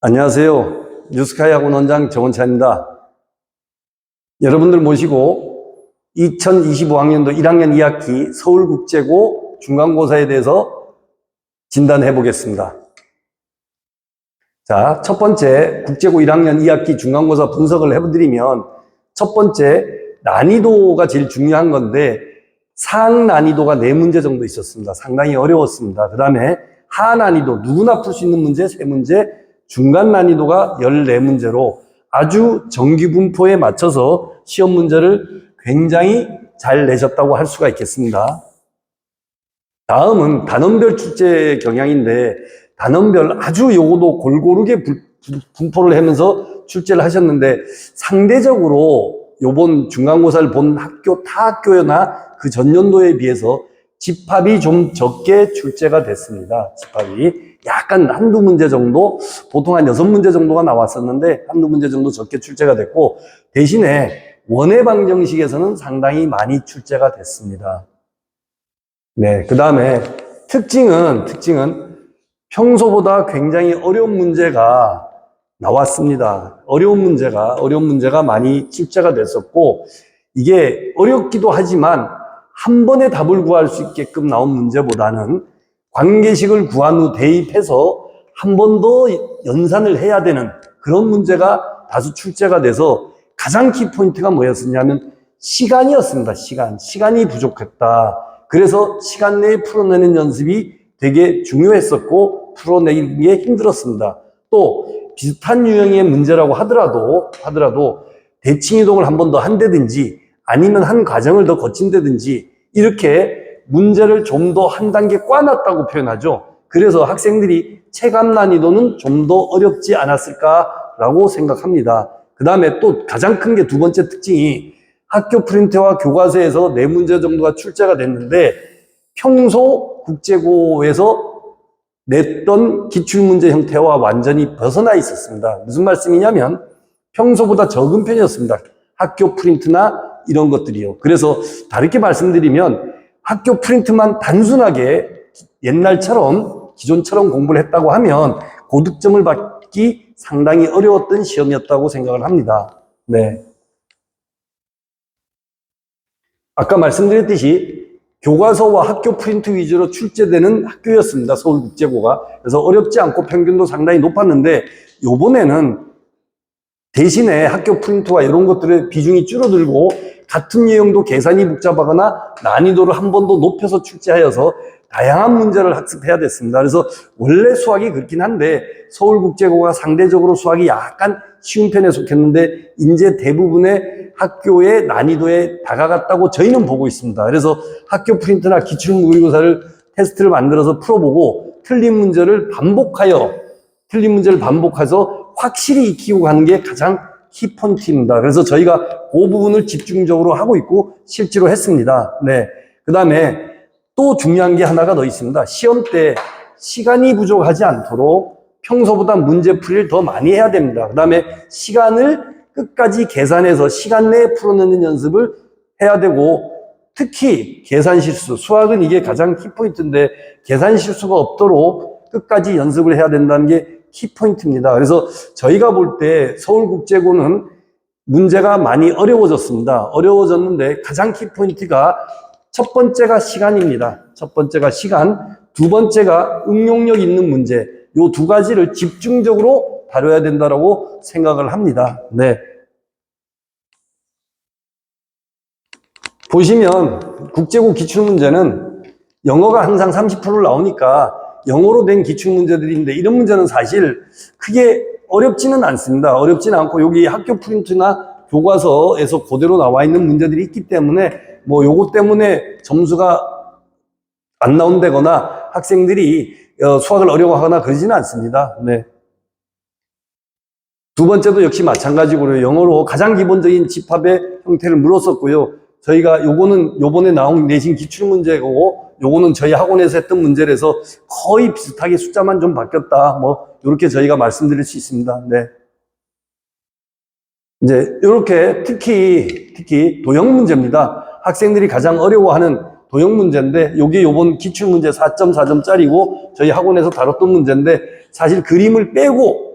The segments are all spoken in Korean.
안녕하세요. 뉴스카이 학원 원장 정원찬입니다. 여러분들 모시고 2025학년도 1학년 2학기 서울국제고 중간고사에 대해서 진단해 보겠습니다. 자, 첫 번째 국제고 1학년 2학기 중간고사 분석을 해드리면 첫 번째 난이도가 제일 중요한 건데 상 난이도가 4문제 정도 있었습니다. 상당히 어려웠습니다. 그 다음에 하 난이도 누구나 풀 수 있는 문제 3문제, 중간 난이도가 14문제로 아주 정규분포에 맞춰서 시험 문제를 굉장히 잘 내셨다고 할 수가 있겠습니다. 다음은 단원별 출제 경향인데 단원별 아주 요거도 골고루게 분포를 하면서 출제를 하셨는데 상대적으로 요번 중간고사를 본 학교 타 학교나 그 전년도에 비해서 집합이 좀 적게 출제가 됐습니다. 집합이 약간 한두 문제 정도, 보통 한 6문제 정도가 나왔었는데 한두 문제 정도 적게 출제가 됐고 대신에 원회 방정식에서는 상당히 많이 출제가 됐습니다. 네, 그 다음에 특징은 평소보다 굉장히 어려운 문제가 나왔습니다. 어려운 문제가 많이 출제가 됐었고 이게 어렵기도 하지만 한 번에 답을 구할 수 있게끔 나온 문제보다는 관계식을 구한 후 대입해서 한 번 더 연산을 해야 되는 그런 문제가 다수 출제가 돼서 가장 키포인트가 뭐였었냐면 시간이었습니다. 시간이 부족했다. 그래서 시간 내에 풀어내는 연습이 되게 중요했었고 풀어내기 힘들었습니다. 또 비슷한 유형의 문제라고 하더라도 대칭이동을 한 번 더 한다든지 아니면 한 과정을 더 거친다든지 이렇게 문제를 좀 더 한 단계 꽈놨다고 표현하죠. 그래서 학생들이 체감 난이도는 좀 더 어렵지 않았을까라고 생각합니다. 그 다음에 또 가장 큰 게 두 번째 특징이 학교 프린트와 교과서에서 4문제 정도가 출제가 됐는데 평소 국제고에서 냈던 기출문제 형태와 완전히 벗어나 있었습니다. 무슨 말씀이냐면 평소보다 적은 편이었습니다. 학교 프린트나 이런 것들이요. 그래서 다르게 말씀드리면 학교 프린트만 단순하게 기존처럼 공부를 했다고 하면 고득점을 받기 상당히 어려웠던 시험이었다고 생각을 합니다. 네. 아까 말씀드렸듯이 교과서와 학교 프린트 위주로 출제되는 학교였습니다. 서울국제고가. 그래서 어렵지 않고 평균도 상당히 높았는데 요번에는 대신에 학교 프린트와 이런 것들의 비중이 줄어들고 같은 유형도 계산이 복잡하거나 난이도를 한 번 더 높여서 출제하여서 다양한 문제를 학습해야 됐습니다. 그래서 원래 수학이 그렇긴 한데 서울국제고가 상대적으로 수학이 약간 쉬운 편에 속했는데 이제 대부분의 학교의 난이도에 다가갔다고 저희는 보고 있습니다. 그래서 학교 프린트나 기출모의고사를 테스트를 만들어서 풀어보고 틀린 문제를 반복해서 확실히 익히고 가는 게 가장 키포인트입니다. 그래서 저희가 그 부분을 집중적으로 하고 있고 실제로 했습니다. 네. 그 다음에 또 중요한 게 하나가 더 있습니다. 시험 때 시간이 부족하지 않도록 평소보다 문제풀이를 더 많이 해야 됩니다. 그 다음에 시간을 끝까지 계산해서 시간 내에 풀어내는 연습을 해야 되고 특히 계산 실수, 수학은 이게 가장 키포인트인데 계산 실수가 없도록 끝까지 연습을 해야 된다는 게 키포인트입니다. 그래서 저희가 볼 때 서울국제고는 문제가 많이 어려워졌습니다. 어려워졌는데 가장 키포인트가 첫 번째가 시간입니다. 첫 번째가 시간, 두 번째가 응용력 있는 문제. 요 두 가지를 집중적으로 다뤄야 된다고 생각을 합니다. 네. 보시면 국제고 기출문제는 영어가 항상 30% 나오니까 영어로 된 기출문제들인데 이런 문제는 사실 크게 어렵지는 않습니다. 어렵지는 않고 여기 학교 프린트나 교과서에서 그대로 나와 있는 문제들이 있기 때문에 뭐 요거 때문에 점수가 안 나온다거나 학생들이 수학을 어려워하거나 그러지는 않습니다. 네. 두 번째도 역시 마찬가지고요. 영어로 가장 기본적인 집합의 형태를 물었었고요. 저희가 요거는 요번에 내신 기출문제고 요거는 저희 학원에서 했던 문제라서 거의 비슷하게 숫자만 좀 바뀌었다. 뭐 이렇게 저희가 말씀드릴 수 있습니다. 네. 이제 이렇게 특히 도형 문제입니다. 학생들이 가장 어려워하는 도형 문제인데 요게 요번 기출문제 4.4점짜리고 저희 학원에서 다뤘던 문제인데 사실 그림을 빼고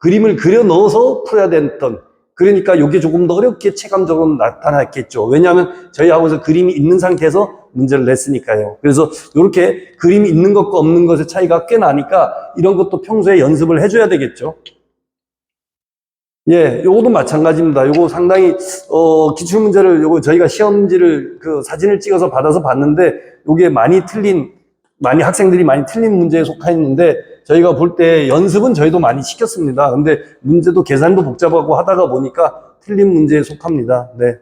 그림을 그려 넣어서 풀어야 됐던, 그러니까 이게 조금 더 어렵게 체감적으로 나타났겠죠. 왜냐하면 저희 학원에서 그림이 있는 상태에서 문제를 냈으니까요. 그래서 이렇게 그림이 있는 것과 없는 것의 차이가 꽤 나니까 이런 것도 평소에 연습을 해줘야 되겠죠. 예, 요것도 마찬가지입니다. 요거 상당히, 기출문제를, 요거 저희가 시험지를, 사진을 찍어서 받아서 봤는데, 요게 많이 학생들이 많이 틀린 문제에 속하였는데, 저희가 볼 때 연습은 저희도 많이 시켰습니다. 근데 문제도 계산도 복잡하고 하다가 보니까 틀린 문제에 속합니다. 네.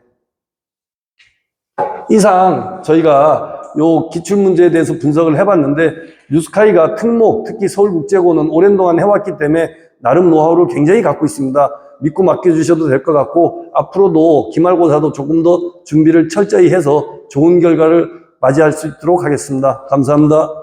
이상 저희가 요 기출문제에 대해서 분석을 해봤는데, 뉴스카이가 특목, 특히 서울국제고는 오랜 동안 해왔기 때문에 나름 노하우를 굉장히 갖고 있습니다. 믿고 맡겨주셔도 될 것 같고, 앞으로도 기말고사도 조금 더 준비를 철저히 해서 좋은 결과를 맞이할 수 있도록 하겠습니다. 감사합니다.